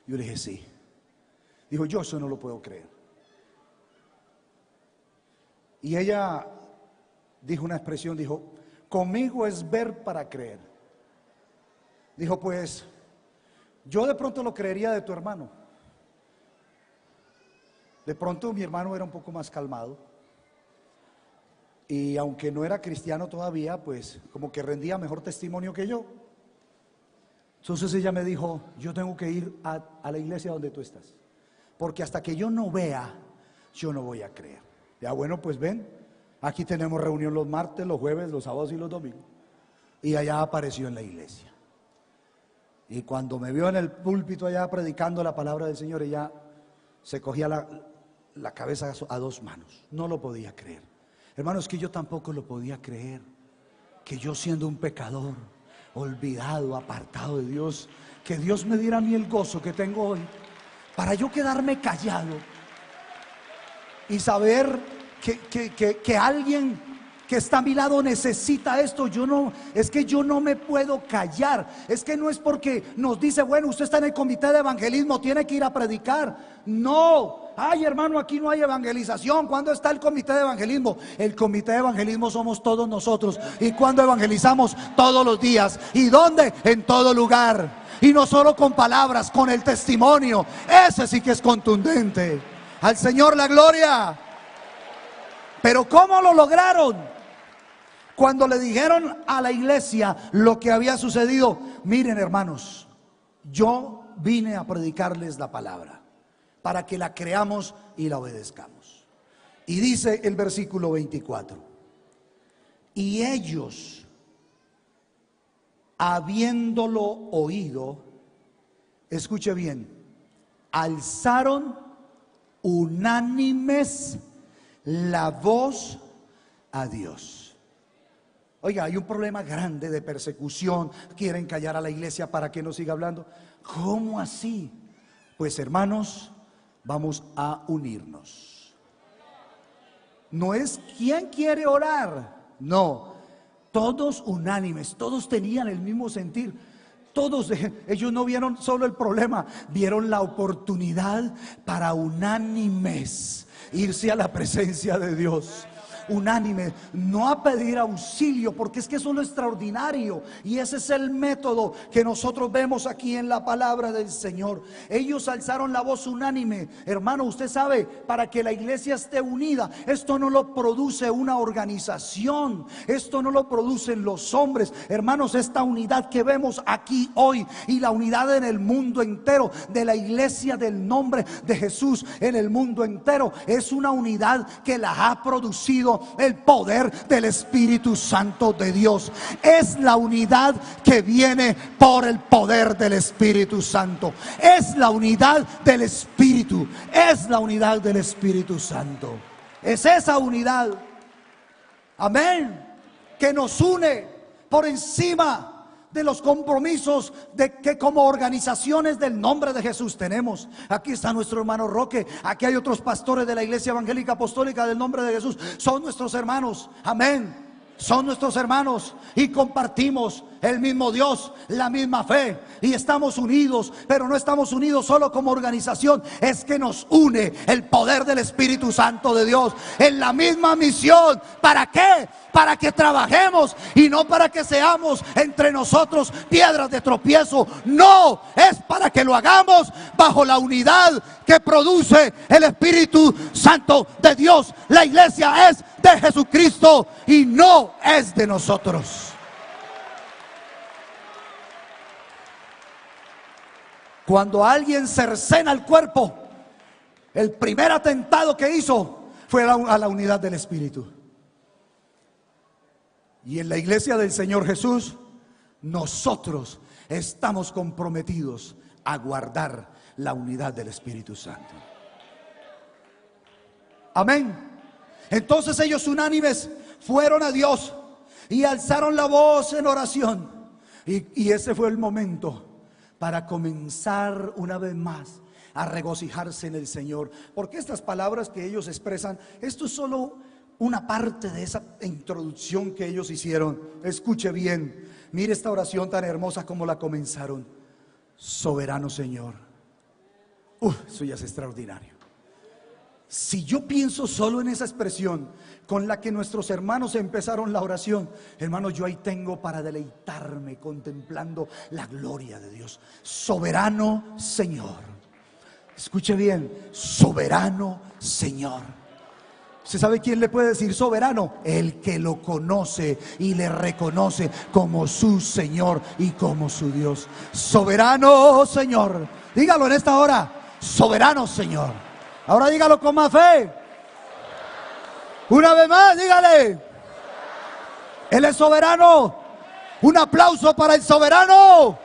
Yo le dije, sí. Dijo, yo eso no lo puedo creer. Y ella dijo una expresión, dijo, conmigo es ver para creer. Dijo, pues, yo de pronto lo creería de tu hermano. De pronto mi hermano era un poco más calmado. Y aunque no era cristiano todavía, pues como que rendía mejor testimonio que yo. Entonces ella me dijo, yo tengo que ir a la iglesia donde tú estás, porque hasta que yo no vea, yo no voy a creer. Ya bueno, pues ven, aquí tenemos reunión los martes, los jueves, los sábados y los domingos. Y allá apareció en la iglesia. Y cuando me vio en el púlpito allá predicando la palabra del Señor, ella se cogía la cabeza a dos manos. No lo podía creer. Hermanos, que yo tampoco lo podía creer, que yo siendo un pecador, olvidado, apartado de Dios, que Dios me diera a mí el gozo que tengo hoy, para yo quedarme callado y saber que alguien que está a mi lado necesita esto. Es que yo no me puedo callar. Es que no es porque nos dice, bueno, usted está en el comité de evangelismo, tiene que ir a predicar. No. Ay, hermano, aquí no hay evangelización. ¿Cuándo está el comité de evangelismo? El comité de evangelismo somos todos nosotros. ¿Y cuándo evangelizamos? Todos los días. ¿Y dónde? En todo lugar. Y no solo con palabras, con el testimonio. Ese sí que es contundente. Al Señor la gloria. Pero ¿cómo lo lograron? Cuando le dijeron a la iglesia lo que había sucedido, miren, hermanos, yo vine a predicarles la palabra para que la creamos y la obedezcamos. Y dice el versículo 24, y ellos, habiéndolo oído, escuche bien, alzaron unánimes la voz a Dios. Oiga, hay un problema grande de persecución. Quieren callar a la iglesia para que no siga hablando. ¿Cómo así? Pues hermanos, vamos a unirnos. No es quién quiere orar, no, todos unánimes, todos tenían el mismo sentir. Todos, ellos no vieron solo el problema, vieron la oportunidad para unánimes irse a la presencia de Dios. Unánime, no a pedir auxilio, porque es que eso es lo extraordinario, y ese es el método que nosotros vemos aquí en la palabra del Señor. Ellos alzaron la voz unánime. Hermano, usted sabe, para que la iglesia esté unida, esto no lo produce una organización, esto no lo producen los hombres. Hermanos, esta unidad que vemos aquí hoy y la unidad en el mundo entero de la iglesia del nombre de Jesús en el mundo entero, es una unidad que la ha producido el poder del Espíritu Santo de Dios. Es la unidad que viene por el poder del Espíritu Santo. Es la unidad del Espíritu. Es la unidad del Espíritu Santo. Es esa unidad, amén, que nos une por encima de los compromisos de que como organizaciones del nombre de Jesús tenemos. Aquí está nuestro hermano Roque, aquí hay otros pastores de la Iglesia Evangélica Apostólica del nombre de Jesús. Son nuestros hermanos, amén, son nuestros hermanos, y compartimos el mismo Dios, la misma fe, y estamos unidos. Pero no estamos unidos solo como organización, es que nos une el poder del Espíritu Santo de Dios en la misma misión. ¿Para qué? Para que trabajemos, y no para que seamos entre nosotros piedras de tropiezo. No, es para que lo hagamos bajo la unidad que produce el Espíritu Santo de Dios. La iglesia es de Jesucristo y no es de nosotros. Cuando alguien cercena el cuerpo, el primer atentado que hizo fue a la unidad del Espíritu. Y en la iglesia del Señor Jesús, nosotros estamos comprometidos a guardar la unidad del Espíritu Santo. Amén. Entonces ellos unánimes fueron a Dios y alzaron la voz en oración. Y ese fue el momento para comenzar una vez más a regocijarse en el Señor. Porque estas palabras que ellos expresan, esto es solo una parte de esa introducción que ellos hicieron. Escuche bien, mire esta oración tan hermosa como la comenzaron. Soberano Señor. Eso ya es extraordinario. Si yo pienso solo en esa expresión con la que nuestros hermanos empezaron la oración, hermanos, yo ahí tengo para deleitarme contemplando la gloria de Dios. Soberano Señor. Escuche bien, soberano Señor. ¿Usted sabe quién le puede decir soberano? El que lo conoce y le reconoce como su Señor y como su Dios. Soberano Señor. Dígalo en esta hora. Soberano Señor. Ahora dígalo con más fe. Una vez más, dígale. Él es soberano. Un aplauso para el soberano.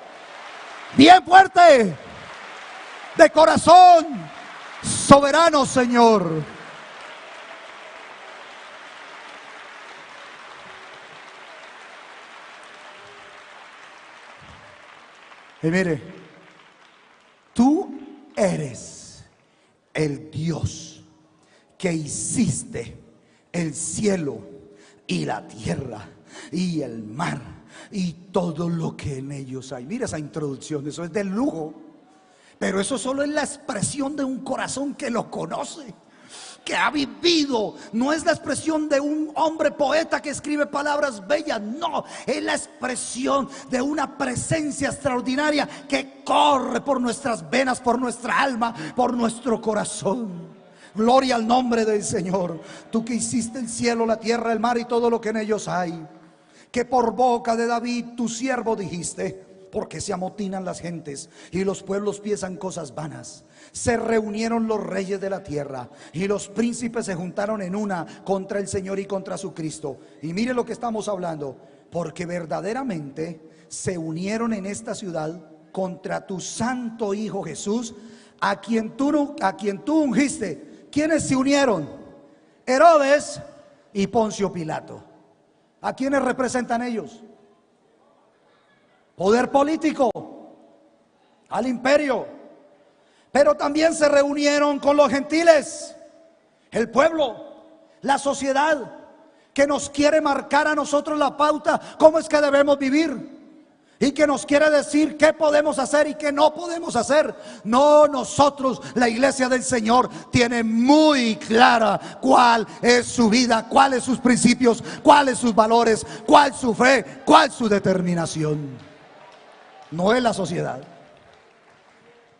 Bien fuerte. De corazón. Soberano Señor. Y mire, tú eres el Dios que hiciste el cielo y la tierra y el mar y todo lo que en ellos hay. Mira esa introducción, eso es de lujo. Pero eso solo es la expresión de un corazón que lo conoce, que ha vivido. No es la expresión de un hombre poeta que escribe palabras bellas. No, es la expresión de una presencia extraordinaria que corre por nuestras venas, por nuestra alma, por nuestro corazón. Gloria al nombre del Señor. Tú que hiciste el cielo, la tierra, el mar y todo lo que en ellos hay, que por boca de David tu siervo dijiste: porque se amotinan las gentes y los pueblos piensan cosas vanas. Se reunieron los reyes de la tierra y los príncipes se juntaron en una contra el Señor y contra su Cristo. Y mire lo que estamos hablando: porque verdaderamente se unieron en esta ciudad contra tu santo Hijo Jesús, a quien tú ungiste. ¿Quiénes se unieron? Herodes y Poncio Pilato. ¿A quiénes representan ellos? Poder político, al imperio. Pero también se reunieron con los gentiles, el pueblo, la sociedad, que nos quiere marcar a nosotros la pauta, cómo es que debemos vivir, y que nos quiere decir qué podemos hacer y qué no podemos hacer. No, nosotros, la iglesia del Señor, tiene muy clara cuál es su vida, cuáles sus principios, cuáles sus valores, cuál su fe, cuál su determinación. No es la sociedad.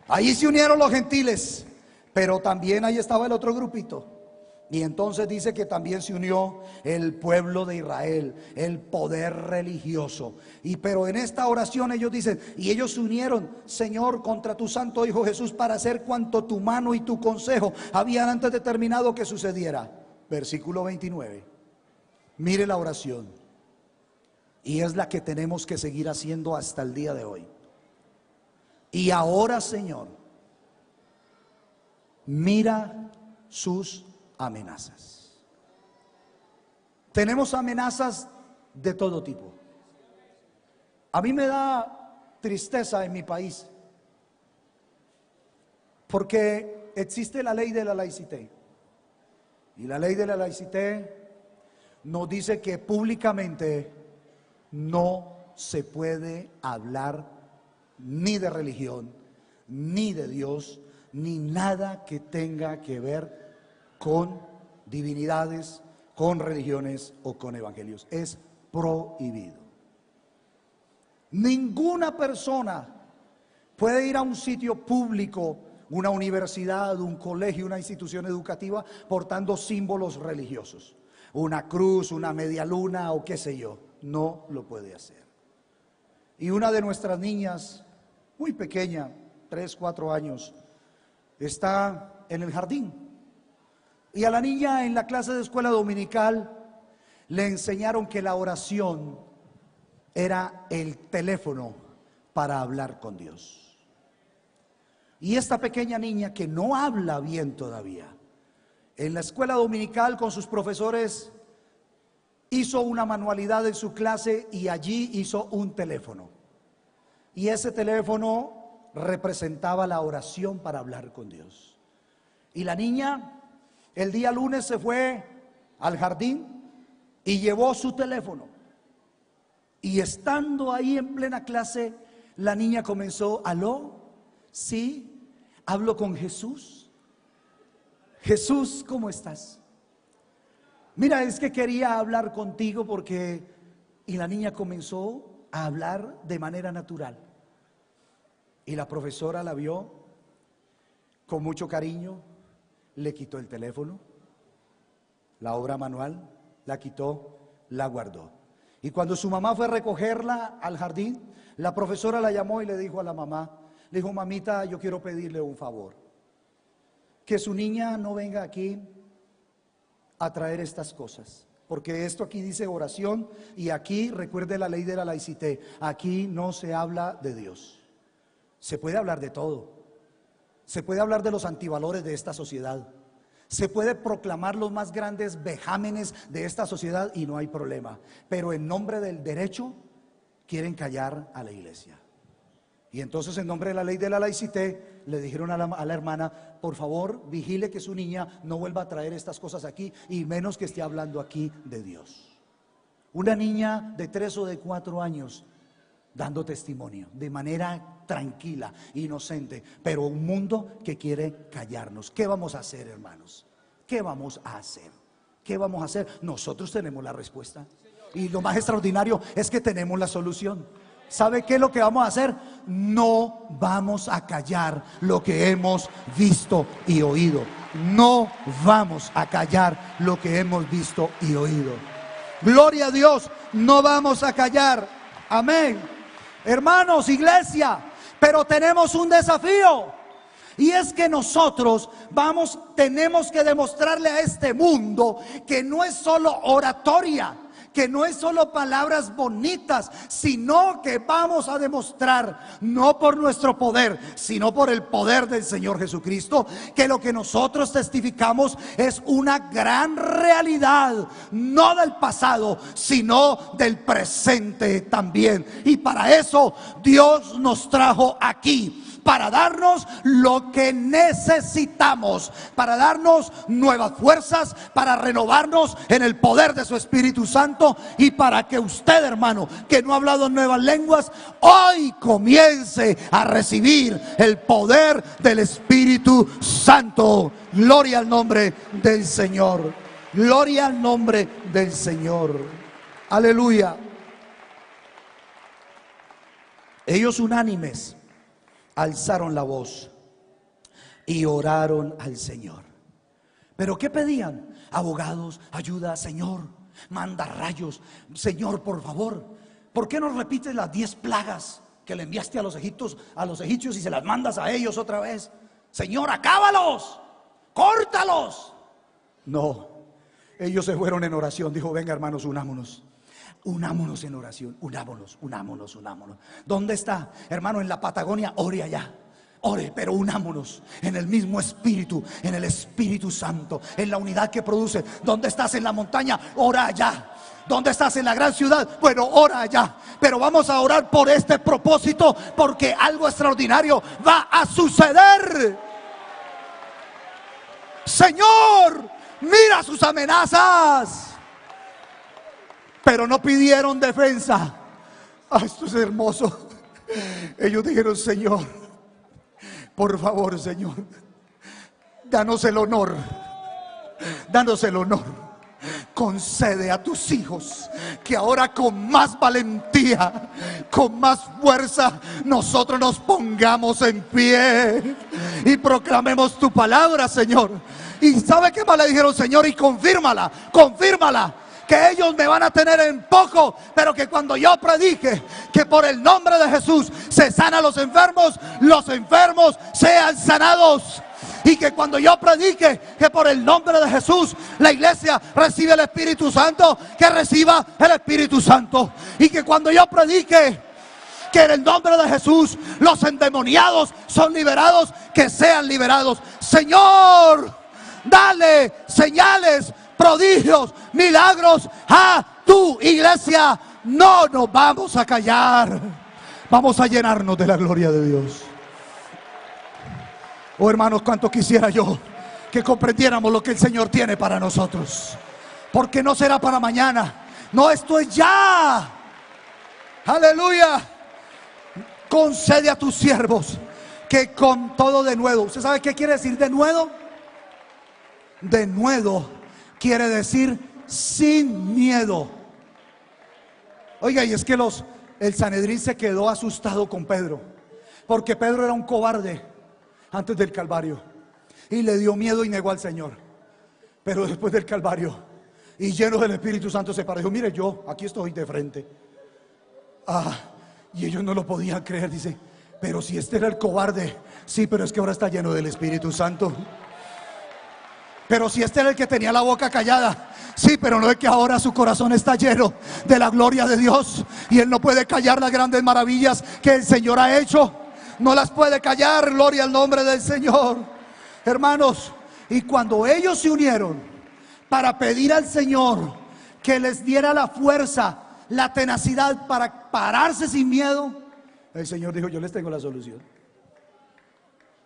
Ahí se unieron los gentiles, pero también ahí estaba el otro grupito. Y entonces dice que también se unió el pueblo de Israel, el poder religioso. Pero en esta oración ellos dicen, y ellos se unieron, Señor, contra tu santo Hijo Jesús, para hacer cuanto tu mano y tu consejo habían antes determinado que sucediera. Versículo 29. Mire la oración. Y es la que tenemos que seguir haciendo hasta el día de hoy. Y ahora, Señor, mira sus amenazas. Tenemos amenazas de todo tipo. A mí me da tristeza en mi país, porque existe la ley de la laicité. Y la ley de la laicité nos dice que públicamente no se puede hablar ni de religión, ni de Dios, ni nada que tenga que ver con divinidades, con religiones o con evangelios. Es prohibido. Ninguna persona puede ir a un sitio público, una universidad, un colegio, una institución educativa, portando símbolos religiosos, una cruz, una media luna o qué sé yo. No lo puede hacer. Y una de nuestras niñas, muy pequeña, 3, 4 años, está en el jardín. Y a la niña en la clase de escuela dominical le enseñaron que la oración era el teléfono para hablar con Dios. Y esta pequeña niña, que no habla bien todavía, en la escuela dominical con sus profesores hizo una manualidad en su clase y allí hizo un teléfono. Y ese teléfono representaba la oración para hablar con Dios. Y la niña el día lunes se fue al jardín y llevó su teléfono. Y estando ahí en plena clase, la niña comenzó: aló, sí, hablo con Jesús. Jesús, ¿cómo estás? Mira, es que quería hablar contigo porque... Y la niña comenzó a hablar de manera natural. Y la profesora la vio con mucho cariño. Le quitó el teléfono, la obra manual, la quitó, la guardó. Y cuando su mamá fue a recogerla al jardín, la profesora la llamó y le dijo a la mamá, le dijo: mamita, yo quiero pedirle un favor, que su niña no venga aquí a traer estas cosas, porque esto aquí dice oración, y aquí, recuerde la ley de la laicité, aquí no se habla de Dios. Se puede hablar de todo. Se puede hablar de los antivalores de esta sociedad. Se puede proclamar los más grandes vejámenes de esta sociedad y no hay problema. Pero en nombre del derecho quieren callar a la iglesia. Y entonces, en nombre de la ley de la laicité, le dijeron a la hermana: por favor, vigile que su niña no vuelva a traer estas cosas aquí, y menos que esté hablando aquí de Dios. Una niña de 3 o de 4 años dando testimonio de manera tranquila, inocente, pero un mundo que quiere callarnos. ¿Qué vamos a hacer, hermanos? ¿Qué vamos a hacer? ¿Qué vamos a hacer? Nosotros tenemos la respuesta, y lo más extraordinario es que tenemos la solución. ¿Sabe qué es lo que vamos a hacer? No vamos a callar lo que hemos visto y oído. No vamos a callar lo que hemos visto y oído. Gloria a Dios, no vamos a callar. Amén. Hermanos, iglesia, pero tenemos un desafío, y es que nosotros tenemos que demostrarle a este mundo que no es solo oratoria, que no es solo palabras bonitas, sino que vamos a demostrar, no por nuestro poder, sino por el poder del Señor Jesucristo, que lo que nosotros testificamos es una gran realidad, no del pasado, sino del presente también. Y para eso Dios nos trajo aquí. para darnos lo que necesitamos, para darnos nuevas fuerzas, para renovarnos en el poder de su Espíritu Santo, y para que usted, hermano, que no ha hablado en nuevas lenguas, hoy comience a recibir el poder del Espíritu Santo. Gloria al nombre del Señor. Gloria al nombre del Señor. Aleluya. Ellos unánimes alzaron la voz y oraron al Señor. ¿Pero qué pedían? Abogados, ayuda, Señor, manda rayos. Señor, por favor, ¿por qué no repites las 10 plagas que le enviaste a los egipcios y se las mandas a ellos otra vez? Señor, acábalos, córtalos. No, ellos se fueron en oración. Dijo, venga, hermanos, unámonos. Unámonos en oración, unámonos. ¿Dónde está, hermano? En la Patagonia, ore allá. Ore, pero unámonos en el mismo espíritu, en el Espíritu Santo, en la unidad que produce. ¿Dónde estás? En la montaña, ora allá. ¿Dónde estás? En la gran ciudad, bueno, ora allá. Pero vamos a orar por este propósito, porque algo extraordinario va a suceder. Señor, mira sus amenazas. Pero no pidieron defensa. Esto es hermoso. Ellos dijeron, Señor, por favor, Señor, danos el honor. Danos el honor. Concede a tus hijos que ahora con más valentía, con más fuerza, nosotros nos pongamos en pie y proclamemos tu palabra, Señor. ¿Y sabe qué más le dijeron, Señor? Y confírmala, que ellos me van a tener en poco, pero que cuando yo predique que por el nombre de Jesús se sana a los enfermos sean sanados. Y que cuando yo predique que por el nombre de Jesús la iglesia recibe el Espíritu Santo, que reciba el Espíritu Santo. Y que cuando yo predique que en el nombre de Jesús los endemoniados son liberados, que sean liberados. Señor, dale señales, prodigios, milagros a tu iglesia. No nos vamos a callar. Vamos a llenarnos de la gloria de Dios. Oh, hermanos, cuánto quisiera yo que comprendiéramos lo que el Señor tiene para nosotros, porque no será para mañana. No, esto es ya. Aleluya. Concede a tus siervos que con todo denuedo. ¿Usted sabe qué quiere decir denuedo? Denuedo quiere decir sin miedo. Oiga, y es que el Sanedrín se quedó asustado con Pedro, porque Pedro era un cobarde antes del Calvario y le dio miedo y negó al Señor. Pero después del Calvario y lleno del Espíritu Santo se paró y dijo, mire, yo aquí estoy de frente. Y ellos no lo podían creer. Dice, pero si este era el cobarde. Sí, pero es que ahora está lleno del Espíritu Santo. Pero si este era el que tenía la boca callada. Sí, pero no es que ahora su corazón está lleno de la gloria de Dios, y él no puede callar las grandes maravillas que el Señor ha hecho. No las puede callar. Gloria al nombre del Señor. Hermanos, y cuando ellos se unieron para pedir al Señor que les diera la fuerza, la tenacidad para pararse sin miedo, el Señor dijo, yo les tengo la solución.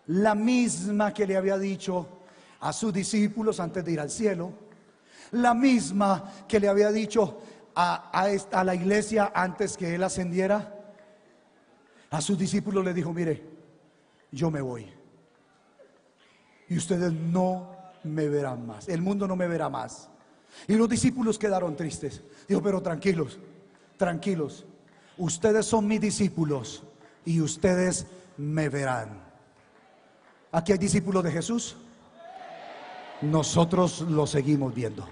La misma que le había dicho a sus discípulos antes de ir al cielo, la misma que le había dicho a la iglesia antes que él ascendiera. A sus discípulos les dijo, mire, yo me voy y ustedes no me verán más, el mundo no me verá más. Y los discípulos quedaron tristes. Dijo, pero tranquilos, ustedes son mis discípulos y ustedes me verán. Aquí hay discípulos de Jesús. Nosotros los seguimos viendo.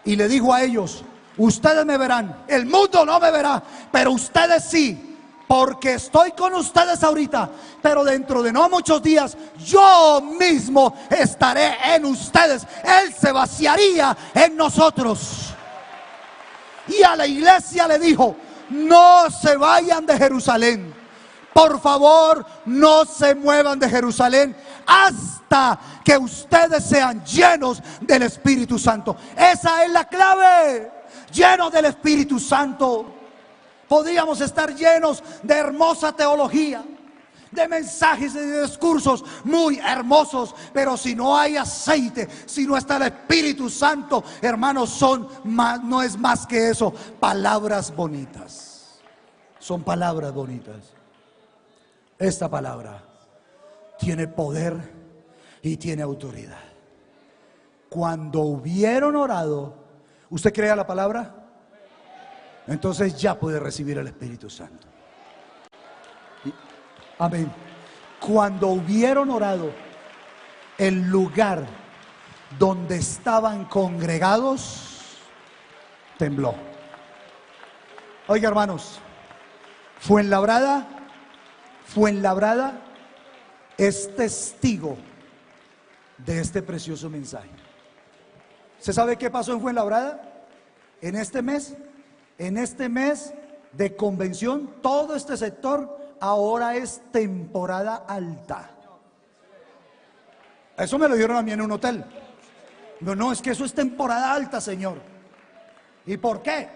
Y le dijo a ellos, ustedes me verán, el mundo no me verá, pero ustedes sí, porque estoy con ustedes ahorita, pero dentro de no muchos días yo mismo estaré en ustedes. Él se vaciaría en nosotros. Y a la iglesia le dijo, no se vayan de Jerusalén, por favor, no se muevan de Jerusalén hasta que ustedes sean llenos del Espíritu Santo. Esa es la clave, llenos del Espíritu Santo. Podríamos estar llenos de hermosa teología, de mensajes y de discursos muy hermosos, pero si no hay aceite, si no está el Espíritu Santo, hermanos, no es más que eso, palabras bonitas. Son palabras bonitas. Esta palabra tiene poder y tiene autoridad. Cuando hubieron orado, ¿usted cree a la palabra? Entonces ya puede recibir el Espíritu Santo. Amén. Cuando hubieron orado, el lugar donde estaban congregados tembló. Oiga, hermanos, Fuenlabrada es testigo de este precioso mensaje. ¿Se sabe qué pasó en Fuenlabrada? En este mes de convención, todo este sector ahora es temporada alta. Eso me lo dieron a mí en un hotel. No, es que eso es temporada alta, señor. ¿Y por qué?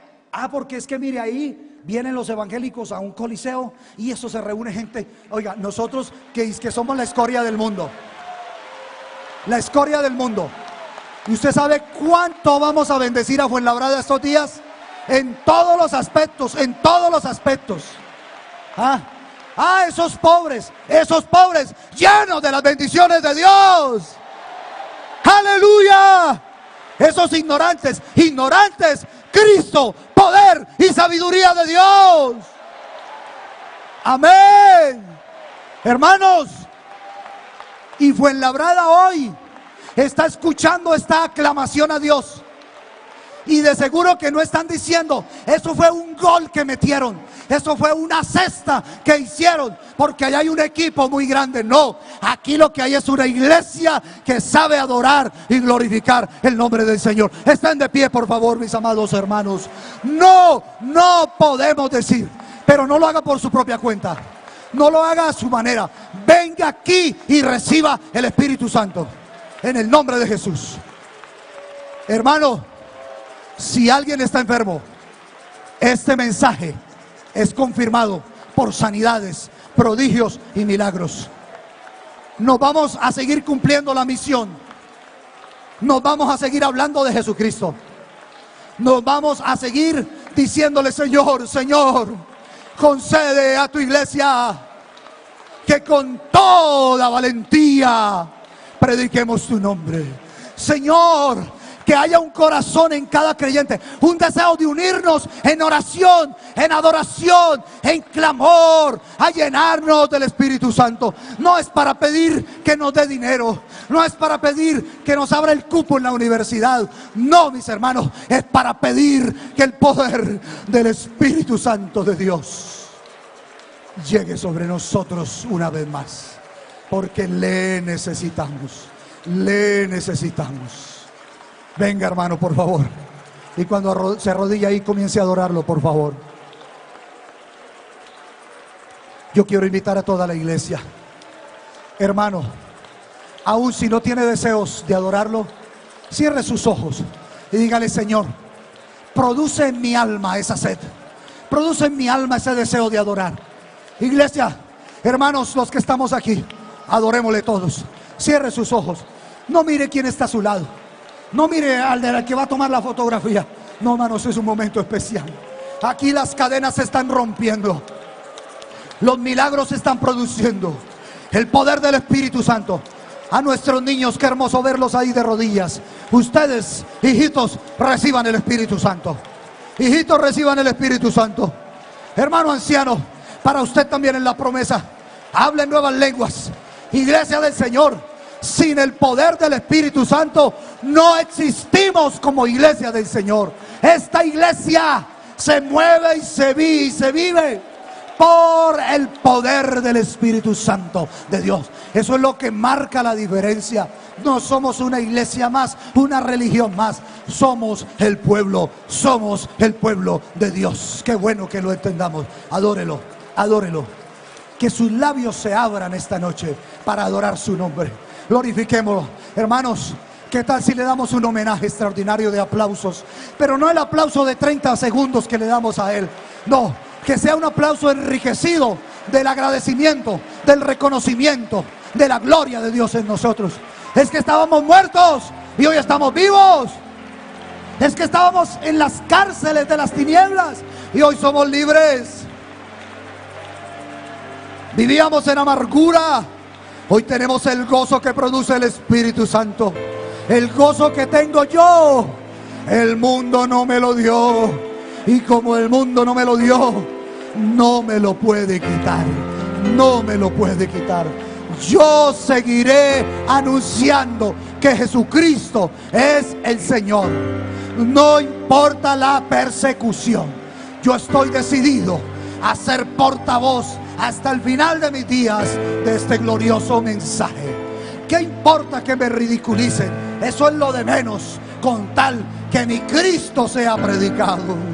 Porque es que mire, ahí vienen los evangélicos a un coliseo y eso se reúne gente. Oiga, nosotros que somos la escoria del mundo. La escoria del mundo. ¿Y usted sabe cuánto vamos a bendecir a Fuenlabrada estos días? En todos los aspectos, en todos los aspectos. Esos pobres llenos de las bendiciones de Dios. Aleluya. Esos ignorantes, Cristo, poder y sabiduría de Dios. Amén. Hermanos, y Fuenlabrada hoy está escuchando esta aclamación a Dios. Y de seguro que no están diciendo, eso fue un gol que metieron, eso fue una cesta que hicieron, porque allá hay un equipo muy grande. No, aquí lo que hay es una iglesia que sabe adorar y glorificar el nombre del Señor. Estén de pie, por favor, mis amados hermanos. No podemos decir, pero no lo haga por su propia cuenta, no lo haga a su manera. Venga aquí y reciba el Espíritu Santo en el nombre de Jesús. Hermano, si alguien está enfermo, este mensaje es confirmado por sanidades, prodigios y milagros. Nos vamos a seguir cumpliendo la misión. Nos vamos a seguir hablando de Jesucristo. Nos vamos a seguir diciéndole, Señor, concede a tu iglesia que con toda valentía prediquemos tu nombre. Señor, que haya un corazón en cada creyente, un deseo de unirnos en oración, en adoración, en clamor, a llenarnos del Espíritu Santo. No es para pedir que nos dé dinero, no es para pedir que nos abra el cupo en la universidad. No, mis hermanos, es para pedir que el poder del Espíritu Santo de Dios llegue sobre nosotros una vez más, porque le necesitamos. Venga, hermano, por favor. Y cuando se arrodilla ahí, comience a adorarlo, por favor. Yo quiero invitar a toda la iglesia. Hermano, aún si no tiene deseos de adorarlo, cierre sus ojos y dígale, Señor, produce en mi alma esa sed. Produce en mi alma ese deseo de adorar. Iglesia, hermanos, los que estamos aquí, adorémosle todos. Cierre sus ojos. No mire quién está a su lado. No mire al de la que va a tomar la fotografía. No, hermanos, es un momento especial. Aquí las cadenas se están rompiendo. Los milagros se están produciendo. El poder del Espíritu Santo. A nuestros niños, qué hermoso verlos ahí de rodillas. Ustedes, hijitos, reciban el Espíritu Santo. Hijitos, reciban el Espíritu Santo. Hermano anciano, para usted también en la promesa, hable en nuevas lenguas. Iglesia del Señor, sin el poder del Espíritu Santo no existimos como iglesia del Señor. Esta iglesia se mueve y se vive por el poder del Espíritu Santo de Dios. Eso es lo que marca la diferencia. No somos una iglesia más, una religión más. Somos el pueblo de Dios. Qué bueno que lo entendamos. Adórelo. Que sus labios se abran esta noche para adorar su nombre. Glorifiquémoslo. Hermanos, ¿qué tal si le damos un homenaje extraordinario de aplausos? Pero no el aplauso de 30 segundos que le damos a Él. No, que sea un aplauso enriquecido del agradecimiento, del reconocimiento de la gloria de Dios en nosotros. Es que estábamos muertos y hoy estamos vivos. Es que estábamos en las cárceles de las tinieblas y hoy somos libres. Vivíamos en amargura, hoy tenemos el gozo que produce el Espíritu Santo. El gozo que tengo yo, el mundo no me lo dio. Y como el mundo no me lo dio, no me lo puede quitar. No me lo puede quitar. Yo seguiré anunciando que Jesucristo es el Señor. No importa la persecución. Yo estoy decidido a ser portavoz hasta el final de mis días de este glorioso mensaje. ¿Qué importa que me ridiculicen? Eso es lo de menos, con tal que mi Cristo sea predicado.